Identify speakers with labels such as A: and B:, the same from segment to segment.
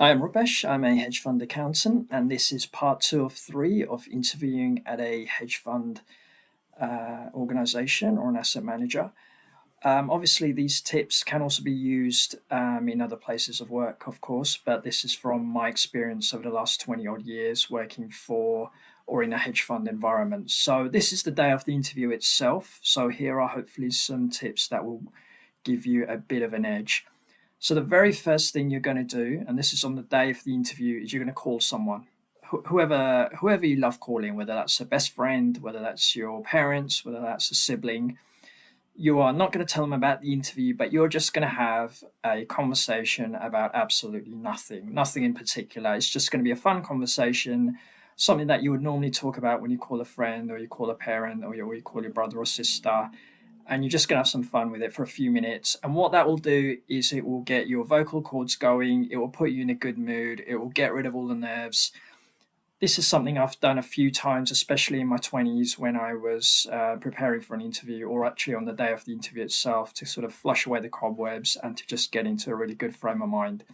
A: I am Rupesh. I'm a hedge fund accountant, and this is part two of three of interviewing at a hedge fund organization or an asset manager. Obviously, these tips can also be used in other places of work, of course, but this is from my experience over the last 20 odd years working for or in a hedge fund environment. So, this is the day of the interview itself. So, here are hopefully some tips that will give you a bit of an edge. So the very first thing you're going to do, and this is on the day of the interview, is you're going to call someone, whoever you love calling, whether that's a best friend, whether that's your parents, whether that's a sibling. You are not going to tell them about the interview, but you're just going to have a conversation about absolutely nothing, nothing in particular. It's just going to be a fun conversation, something that you would normally talk about when you call a friend or you call a parent or you call your brother or sister, and you're just going to have some fun with it for a few minutes. And what that will do is it will get your vocal cords going, it will put you in a good mood, it will get rid of all the nerves. This is something I've done a few times, especially in my 20s when I was preparing for an interview, or actually on the day of the interview itself, to sort of flush away the cobwebs and to just get into a really good frame of mind.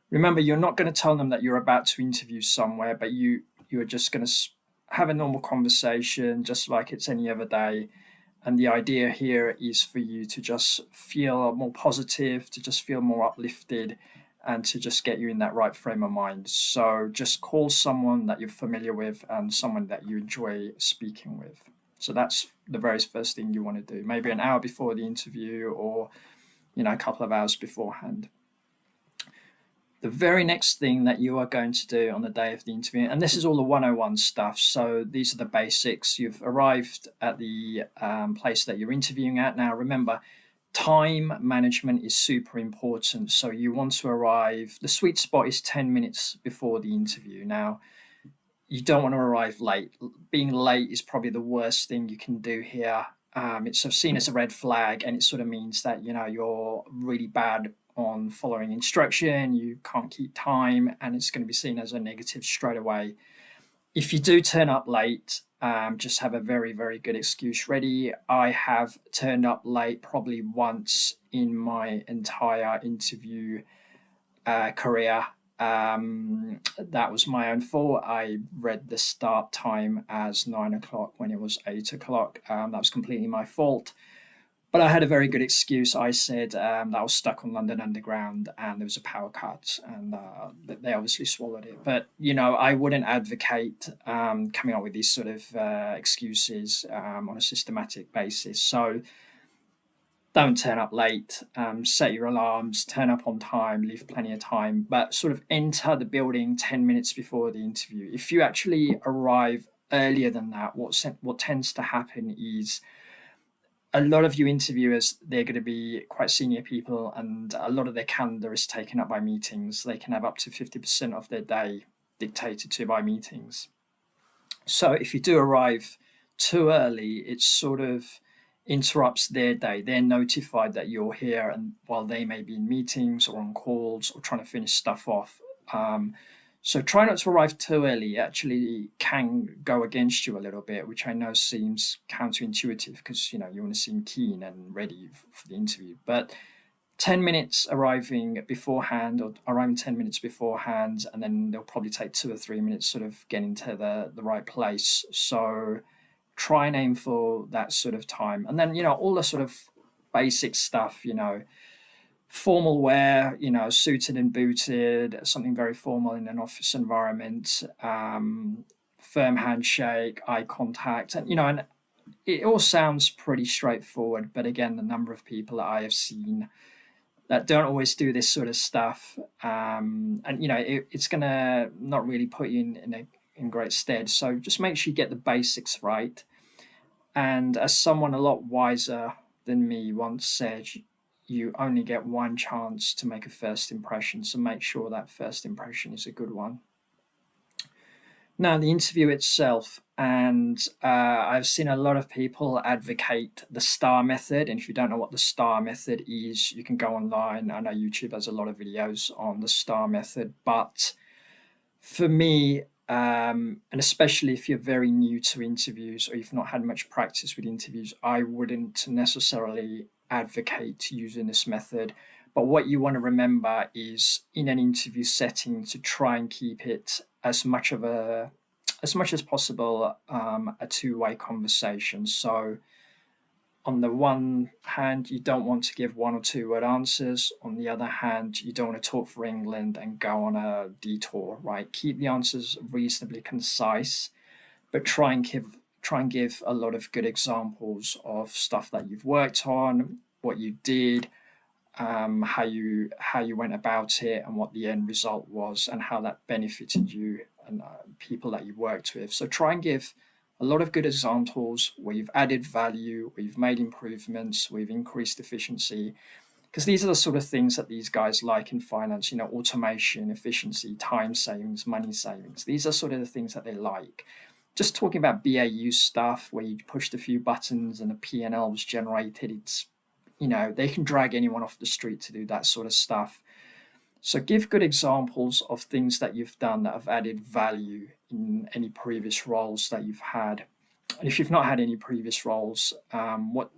A: Remember, you're not going to tell them that you're about to interview somewhere, but you're just going to have a normal conversation, just like it's any other day. And the idea here is for you to just feel more positive, to just feel more uplifted, and to just get you in that right frame of mind. So just call someone that you're familiar with and someone that you enjoy speaking with. So that's the very first thing you want to do. Maybe an hour before the interview, or a couple of hours beforehand. The very next thing that you are going to do on the day of the interview, and this is all the 101 stuff, so these are the basics. You've arrived at the place that you're interviewing at. Now, remember, time management is super important. So you want to arrive, the sweet spot is 10 minutes before the interview. Now, you don't want to arrive late. Being late is probably the worst thing you can do here. It's sort of seen as a red flag, and it sort of means that you're really bad on following instruction, you can't keep time, and it's going to be seen as a negative straight away. If you do turn up late, just have a very, very good excuse ready. I have turned up late probably once in my entire interview career. That was my own fault. I read the start time as 9 o'clock when it was 8 o'clock. That was completely my fault. But I had a very good excuse. I said that I was stuck on London Underground and there was a power cut, and they obviously swallowed it. But I wouldn't advocate coming up with these sort of excuses on a systematic basis. So don't turn up late. Set your alarms. Turn up on time. Leave plenty of time. But sort of enter the building 10 minutes before the interview. If you actually arrive earlier than that, what tends to happen is a lot of you interviewers, they're going to be quite senior people, and a lot of their calendar is taken up by meetings. They can have up to 50% of their day dictated to by meetings. So if you do arrive too early, it sort of interrupts their day. They're notified that you're here, and while they may be in meetings or on calls or trying to finish stuff off. So try not to arrive too early. It actually can go against you a little bit, which I know seems counterintuitive because you want to seem keen and ready for the interview. But 10 minutes arriving beforehand, or arriving 10 minutes beforehand, and then they'll probably take 2 or 3 minutes sort of getting to the right place. So try and aim for that sort of time. And then, all the sort of basic stuff, formal wear, suited and booted, something very formal in an office environment, firm handshake, eye contact, and it all sounds pretty straightforward. But again, the number of people that I have seen that don't always do this sort of stuff, and it's gonna not really put you in great stead. So just make sure you get the basics right. And as someone a lot wiser than me once said, you only get one chance to make a first impression. So make sure that first impression is a good one. Now, the interview itself, and I've seen a lot of people advocate the STAR method. And if you don't know what the STAR method is, you can go online. I know YouTube has a lot of videos on the STAR method. But for me, and especially if you're very new to interviews or you've not had much practice with interviews, I wouldn't necessarily advocate using this method. But what you want to remember is in an interview setting to try and keep it as much as possible a two-way conversation. So on the one hand, you don't want to give one or two word answers. On the other hand, you don't want to talk for England and go on a detour, right? Keep the answers reasonably concise, but try and give a lot of good examples of stuff that you've worked on, what you did, how you went about it, and what the end result was, and how that benefited you and people that you worked with. So try and give a lot of good examples where you've added value, where you've made improvements, where you've increased efficiency, because these are the sort of things that these guys like in finance. Automation, efficiency, time savings, money savings. These are sort of the things that they like. Just talking about BAU stuff where you pushed a few buttons and a P&L was generated, they can drag anyone off the street to do that sort of stuff. So give good examples of things that you've done that have added value in any previous roles that you've had. And if you've not had any previous roles, what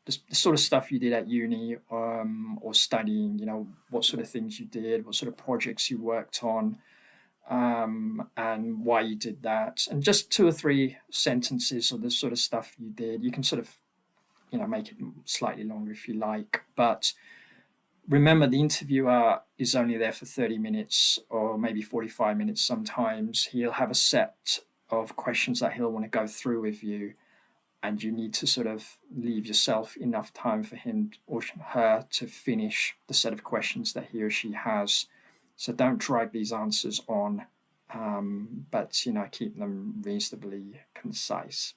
A: the sort of stuff you did at uni or studying, what sort of things you did, what sort of projects you worked on, and why you did that. And just 2 or 3 sentences of the sort of stuff you did. You can sort of make it slightly longer if you like, but remember the interviewer is only there for 30 minutes or maybe 45 minutes sometimes. He'll have a set of questions that he'll want to go through with you, and you need to sort of leave yourself enough time for him or her to finish the set of questions that he or she has. So don't drag these answers on, but keep them reasonably concise.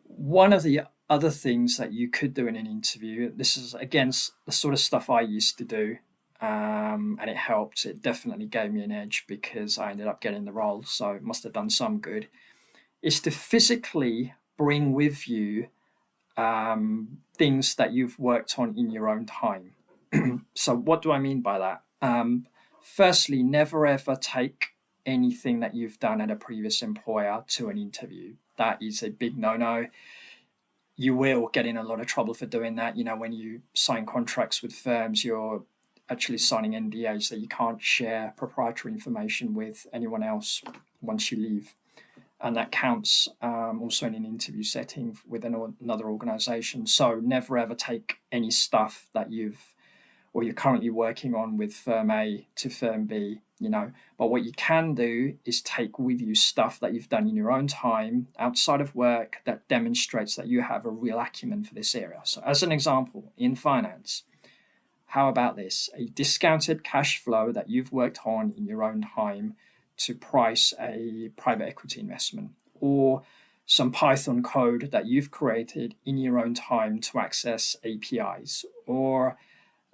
A: One of the other things that you could do in an interview, this is again the sort of stuff I used to do, and it helped. It definitely gave me an edge because I ended up getting the role, so it must have done some good, is to physically bring with you things that you've worked on in your own time. So what do I mean by that? Firstly, never ever take anything that you've done at a previous employer to an interview. That is a big no-no. You will get in a lot of trouble for doing that. When you sign contracts with firms, you're actually signing NDAs that you can't share proprietary information with anyone else once you leave. And that counts also in an interview setting with another organization. So never ever take any stuff that you're currently working on with firm A to firm B, But what you can do is take with you stuff that you've done in your own time outside of work that demonstrates that you have a real acumen for this area. So as an example, in finance, how about this? A discounted cash flow that you've worked on in your own time to price a private equity investment, or some Python code that you've created in your own time to access APIs, or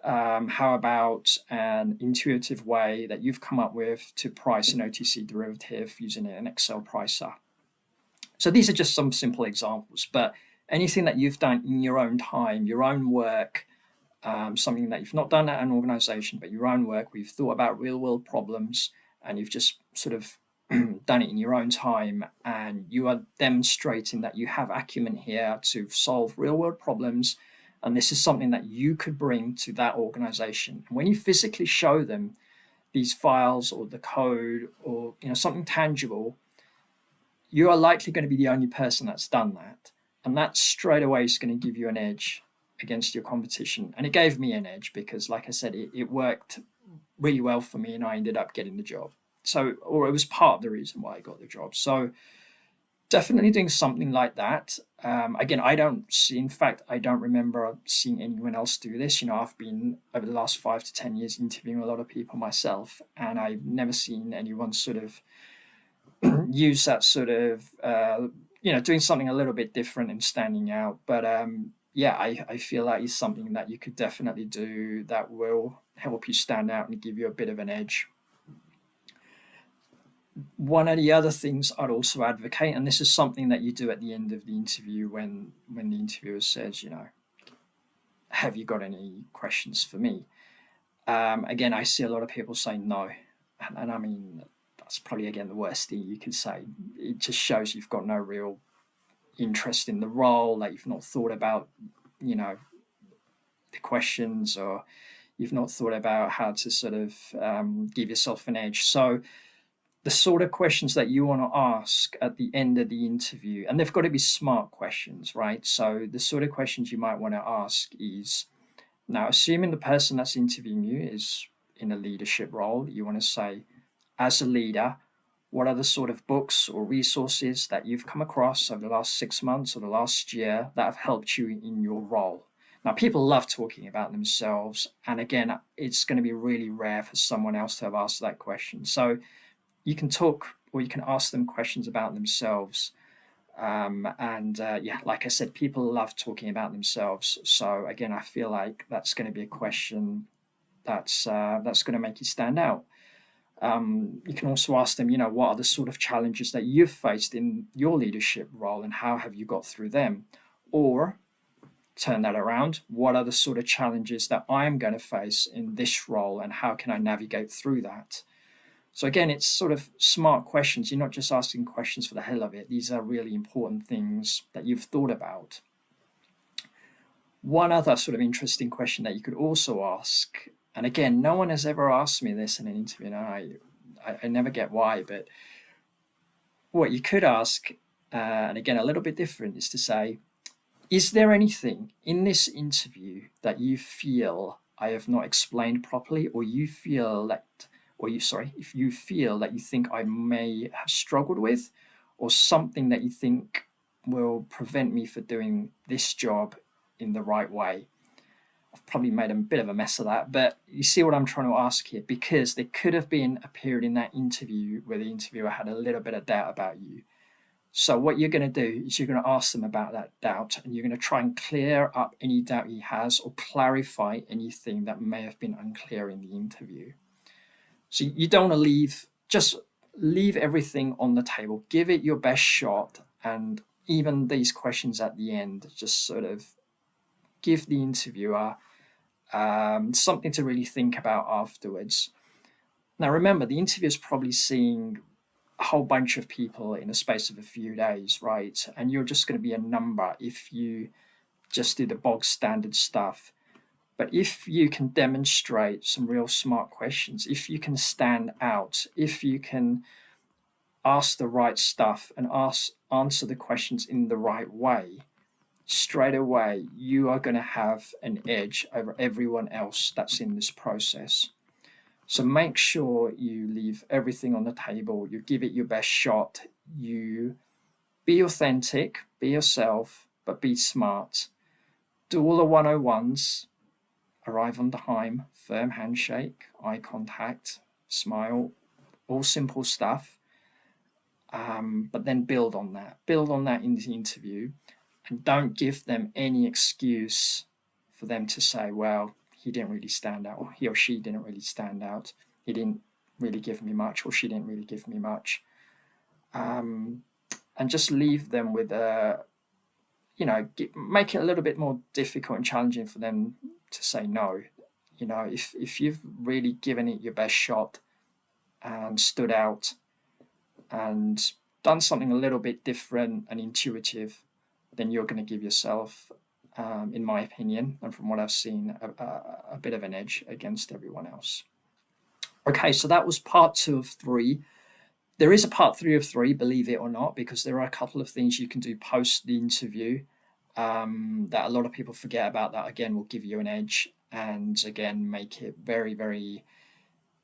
A: how about an intuitive way that you've come up with to price an OTC derivative using an Excel pricer? So these are just some simple examples, but anything that you've done in your own time, your own work, something that you've not done at an organization, but your own work, where you've thought about real world problems and you've just sort of done it in your own time, and you are demonstrating that you have acumen here to solve real world problems. And this is something that you could bring to that organization. And when you physically show them these files or the code or something tangible, you are likely going to be the only person that's done that. And that straight away is going to give you an edge against your competition. And it gave me an edge because, like I said, it worked really well for me and I ended up getting the job. Or it was part of the reason why I got the job. So definitely doing something like that. Again, I don't remember seeing anyone else do this. I've been over the last 5 to 10 years interviewing a lot of people myself, and I've never seen anyone sort of use that sort of, doing something a little bit different and standing out. But I feel that is something that you could definitely do that will help you stand out and give you a bit of an edge. One of the other things I'd also advocate, and this is something that you do at the end of the interview when the interviewer says, have you got any questions for me? Again, I see a lot of people saying no. And I mean, that's probably, again, the worst thing you could say. It just shows you've got no real interest in the role, that you've not thought about, the questions, or you've not thought about how to sort of give yourself an edge. So the sort of questions that you want to ask at the end of the interview, and they've got to be smart questions, right? So the sort of questions you might want to ask is, now, assuming the person that's interviewing you is in a leadership role, you want to say, as a leader, what are the sort of books or resources that you've come across over the last 6 months or the last year that have helped you in your role? Now, people love talking about themselves. And again, it's going to be really rare for someone else to have asked that question. So you can talk, or you can ask them questions about themselves. Yeah, like I said, people love talking about themselves. So again, I feel like that's going to be a question that's going to make you stand out. You can also ask them, what are the sort of challenges that you've faced in your leadership role, and how have you got through them? Or turn that around, what are the sort of challenges that I'm going to face in this role, and how can I navigate through that? So again, it's sort of smart questions. You're not just asking questions for the hell of it. These are really important things that you've thought about. One other sort of interesting question that you could also ask, and again, no one has ever asked me this in an interview, and I never get why, but what you could ask, and again, a little bit different, is to say, is there anything in this interview that you feel I have not explained properly, or you feel that, if you feel that you think I may have struggled with, or something that you think will prevent me from doing this job in the right way? I've probably made a bit of a mess of that, but you see what I'm trying to ask here, because there could have been a period in that interview where the interviewer had a little bit of doubt about you. So what you're going to do is you're going to ask them about that doubt, and you're going to try and clear up any doubt he has, or clarify anything that may have been unclear in the interview. So you don't want to just leave everything on the table. Give it your best shot, and even these questions at the end, just sort of give the interviewer something to really think about afterwards. Now, remember, the interviewer is probably seeing a whole bunch of people in a space of a few days, right? And you're just going to be a number if you just do the bog standard stuff. But if you can demonstrate some real smart questions, if you can stand out, if you can ask the right stuff and answer the questions in the right way, straight away you are going to have an edge over everyone else that's in this process. So make sure you leave everything on the table, you give it your best shot, you be authentic, be yourself, but be smart. Do all the 101s, arrive on time, firm handshake, eye contact, smile, all simple stuff. But then build on that in the interview, and don't give them any excuse for them to say, well, he didn't really stand out, or he or she didn't really stand out, he didn't really give me much, or she didn't really give me much. And just leave them with make it a little bit more difficult and challenging for them to say no. If you've really given it your best shot and stood out and done something a little bit different and intuitive, then you're going to give yourself, in my opinion, and from what I've seen, a bit of an edge against everyone else. Okay, so that was part 2 of 3. There is a part 3 of 3, believe it or not, because there are a couple of things you can do post the interview that a lot of people forget about, that again will give you an edge, and again make it very, very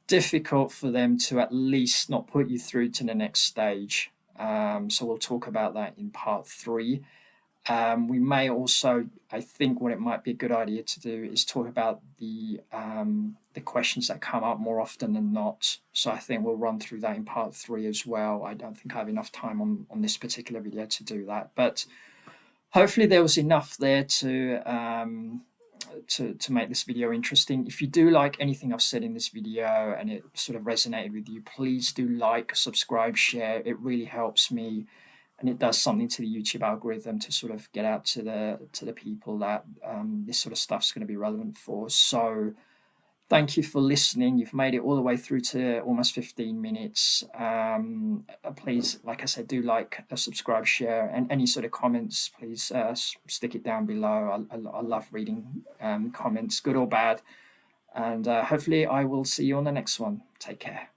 A: difficult for them to at least not put you through to the next stage. So we'll talk about that in part 3. We may also, I think what it might be a good idea to do is talk about the questions that come up more often than not. So I think we'll run through that in part 3 as well. I don't think I have enough time on this particular video to do that, but hopefully there was enough there to make this video interesting. If you do like anything I've said in this video and it sort of resonated with you, please do like, subscribe, share. It really helps me, and it does something to the YouTube algorithm to sort of get out to the people that this sort of stuff's going to be relevant for. So Thank you for listening. You've made it all the way through to almost 15 minutes. Please, like I said, do like, subscribe, share, and any sort of comments, please stick it down below. I love reading comments, good or bad. And hopefully, I will see you on the next one. Take care.